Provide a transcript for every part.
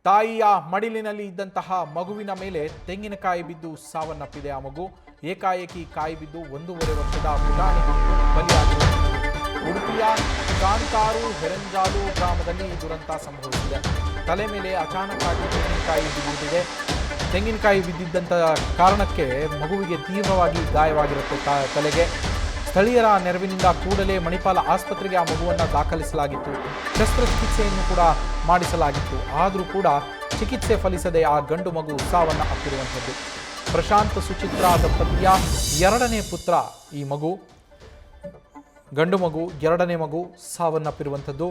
ತಾಯಿಯ ಮಡಿಲಿನಲ್ಲಿ ಇದ್ದಂತಹ ಮಗುವಿನ ಮೇಲೆ ತೆಂಗಿನಕಾಯಿ ಬಿದ್ದು ಸಾವನ್ನಪ್ಪಿದೆ. ಆ ಮಗು ಏಕಾಏಕಿ ಕಾಯಿ ಬಿದ್ದು 1.5 ವರ್ಷದ ಪುಟಾಣಿ ಬಲಿಯಾಗಿದೆ. ಉಡುಪಿಯ ಕಾಂತಾರು ಹೆರಂಜಾಲು ಗ್ರಾಮದಲ್ಲಿ ಈ ದುರಂತ ಸಂಭವಿಸಿದೆ. ತಲೆ ಮೇಲೆ ಅಚಾನಕ್ಕಾಗಿ ತೆಂಗಿನಕಾಯಿ ಬಿದ್ದಿದೆ. ತೆಂಗಿನಕಾಯಿ ಬಿದ್ದಿದ್ದಂಥ ಕಾರಣಕ್ಕೆ ಮಗುವಿಗೆ ತೀವ್ರವಾಗಿ ಗಾಯವಾಗಿರುತ್ತೆ ತಲೆಗೆ. ಸ್ಥಳೀಯರ ನೆರವಿನಿಂದ ಕೂಡಲೇ ಮಣಿಪಾಲ ಆಸ್ಪತ್ರೆಗೆ ಆ ಮಗುವನ್ನು ದಾಖಲಿಸಲಾಗಿತ್ತು. ಶಸ್ತ್ರಚಿಕಿತ್ಸೆಯನ್ನು ಕೂಡ ಮಾಡಿಸಲಾಗಿತ್ತು. ಆದರೂ ಕೂಡ ಚಿಕಿತ್ಸೆ ಫಲಿಸದೆ ಆ ಗಂಡು ಮಗು ಸಾವನ್ನು ಅಪ್ಪಿರುವಂಥದ್ದು. ಪ್ರಶಾಂತ್ ಸುಚಿತ್ರಾ ದಂಪತಿಯ 2ನೇ ಪುತ್ರ ಈ ಮಗು, ಗಂಡು ಮಗು, 2ನೇ ಮಗು ಸಾವನ್ನಪ್ಪಿರುವಂಥದ್ದು.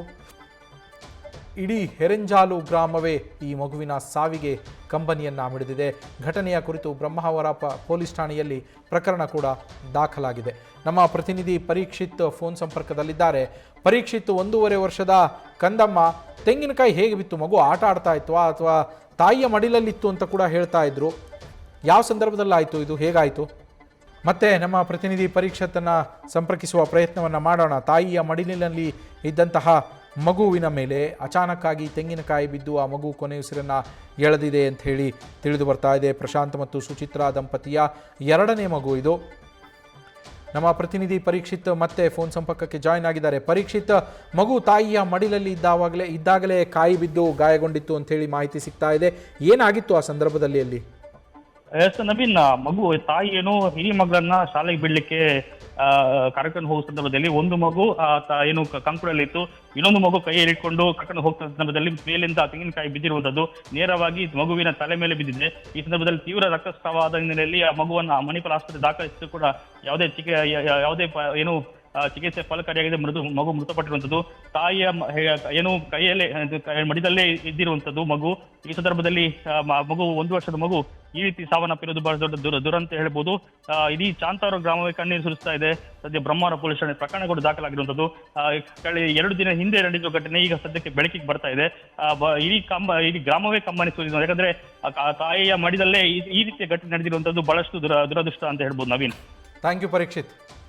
ಇಡೀ ಹೆರಂಜಾಲು ಗ್ರಾಮವೇ ಈ ಮಗುವಿನ ಸಾವಿಗೆ ಕಂಬನಿಯನ್ನ ಮಿಡಿದಿದೆ. ಘಟನೆಯ ಕುರಿತು ಬ್ರಹ್ಮಾವರ ಪೊಲೀಸ್ ಠಾಣೆಯಲ್ಲಿ ಪ್ರಕರಣ ಕೂಡ ದಾಖಲಾಗಿದೆ. ನಮ್ಮ ಪ್ರತಿನಿಧಿ ಪರೀಕ್ಷಿತ್ ಫೋನ್ ಸಂಪರ್ಕದಲ್ಲಿದ್ದಾರೆ. ಪರೀಕ್ಷಿತ್, 1.5 ವರ್ಷದ ಕಂದಮ್ಮ ತೆಂಗಿನಕಾಯಿ ಹೇಗೆ ಬಿತ್ತು? ಮಗು ಆಟ ಆಡ್ತಾ ಇತ್ತು ಅಥವಾ ತಾಯಿಯ ಮಡಿಲಲ್ಲಿತ್ತು ಅಂತ ಕೂಡ ಹೇಳ್ತಾ ಇದ್ರು. ಯಾವ ಸಂದರ್ಭದಲ್ಲಿ ಆಯಿತು ಇದು, ಹೇಗಾಯಿತು? ಮತ್ತೆ ನಮ್ಮ ಪ್ರತಿನಿಧಿ ಪರೀಕ್ಷಿತನ್ನ ಸಂಪರ್ಕಿಸುವ ಪ್ರಯತ್ನವನ್ನ ಮಾಡೋಣ. ತಾಯಿಯ ಮಡಿಲಿನಲ್ಲಿ ಇದ್ದಂತಹ ಮಗುವಿನ ಮೇಲೆ ಅಚಾನಕ್ಕಾಗಿ ತೆಂಗಿನಕಾಯಿ ಬಿದ್ದು ಆ ಮಗು ಕೊನೆಯುಸಿರನ್ನ ಎಳೆದಿದೆ ಅಂತ ಹೇಳಿ ತಿಳಿದು ಬರ್ತಾ ಇದೆ. ಪ್ರಶಾಂತ್ ಮತ್ತು ಸುಚಿತ್ರಾ ದಂಪತಿಯ 2ನೇ ಮಗು ಇದು. ನಮ್ಮ ಪ್ರತಿನಿಧಿ ಪರೀಕ್ಷಿತ್ ಮತ್ತೆ ಫೋನ್ ಸಂಪರ್ಕಕ್ಕೆ ಜಾಯ್ನ್ ಆಗಿದ್ದಾರೆ. ಪರೀಕ್ಷಿತ್, ಮಗು ತಾಯಿಯ ಮಡಿಲಲ್ಲಿ ಇದ್ದಾಗಲೇ ಕಾಯಿ ಬಿದ್ದು ಗಾಯಗೊಂಡಿತ್ತು ಅಂತ ಹೇಳಿ ಮಾಹಿತಿ ಸಿಗ್ತಾ ಇದೆ. ಏನಾಗಿತ್ತು ಆ ಸಂದರ್ಭದಲ್ಲಿ ಅಲ್ಲಿ? ಎಸ್ ನವೀನ್, ಮಗು ತಾಯಿ ಏನು ಹಿರಿಯ ಮಗಳನ್ನ ಶಾಲೆಗೆ ಬಿಡ್ಲಿಕ್ಕೆ ಕರ್ಕೊಂಡು ಹೋಗೋ ಸಂದರ್ಭದಲ್ಲಿ ಒಂದು ಮಗು ಏನು ಕಂಕುಳಲ್ಲಿ ಇತ್ತು, ಇನ್ನೊಂದು ಮಗು ಕೈಯಲ್ಲಿ ಇಟ್ಕೊಂಡು ಕರ್ಕೊಂಡು ಹೋಗ್ತಾ ಸಂದರ್ಭದಲ್ಲಿ ಮೇಲಿಂದ ತೆಂಗಿನಕಾಯಿ ಬಿದ್ದಿರುವಂತದ್ದು ನೇರವಾಗಿ ಮಗುವಿನ ತಲೆ ಮೇಲೆ ಬಿದ್ದಿದೆ. ಈ ಸಂದರ್ಭದಲ್ಲಿ ತೀವ್ರ ರಕ್ತಸ್ರಾವದ ಹಿನ್ನೆಲೆಯಲ್ಲಿ ಆ ಮಗುವನ್ನು ಮಣಿಪಾಲ ಆಸ್ಪತ್ರೆ ದಾಖಲಿಸಿದ್ರು ಕೂಡ ಯಾವುದೇ ಏನು ಚಿಕಿತ್ಸೆ ಫಲಕಾರಿಯಾಗಿದೆ. ಮಗು ಮೃತಪಟ್ಟಿರುವಂಥದ್ದು. ತಾಯಿಯ ಏನು ಕೈಯಲ್ಲೇ ಮಡಿದಲ್ಲೇ ಇದ್ದಿರುವಂಥದ್ದು ಮಗು. ಈ ಸಂದರ್ಭದಲ್ಲಿ ಮಗು 1 ವರ್ಷದ ಮಗು ಈ ರೀತಿ ಸಾವನ್ನಪ್ಪಿರೋದು ಬಹಳ ದೊಡ್ಡ ದುರಂತ ಹೇಳ್ಬೋದು. ಇಡೀ ಚಾಂತಾರು ಗ್ರಾಮವೇ ಕಣ್ಣೀರು ಸುರಿಸ್ತಾ ಇದೆ. ಸದ್ಯ ಬ್ರಹ್ಮಾವರ ಪೊಲೀಸ್ ಠಾಣೆ ಪ್ರಕರಣ ಕೂಡ ದಾಖಲಾಗಿರುವಂಥದ್ದು. ಕಳೆದ 2 ದಿನ ಹಿಂದೆ ನಡೆದಿರುವ ಘಟನೆ ಈಗ ಸದ್ಯಕ್ಕೆ ಬೆಳಕಿಗೆ ಬರ್ತಾ ಇದೆ. ಇಡೀ ಗ್ರಾಮವೇ ಕಂಬನಿ ಸುರಿದ. ಯಾಕಂದ್ರೆ ತಾಯಿಯ ಮಡಿದಲ್ಲೇ ಈ ರೀತಿಯ ಘಟನೆ ನಡೆದಿರುವಂಥದ್ದು ಬಹಳಷ್ಟು ದುರದೃಷ್ಟ ಅಂತ ಹೇಳ್ಬೋದು ನವೀನ್. Thank you Parikshit.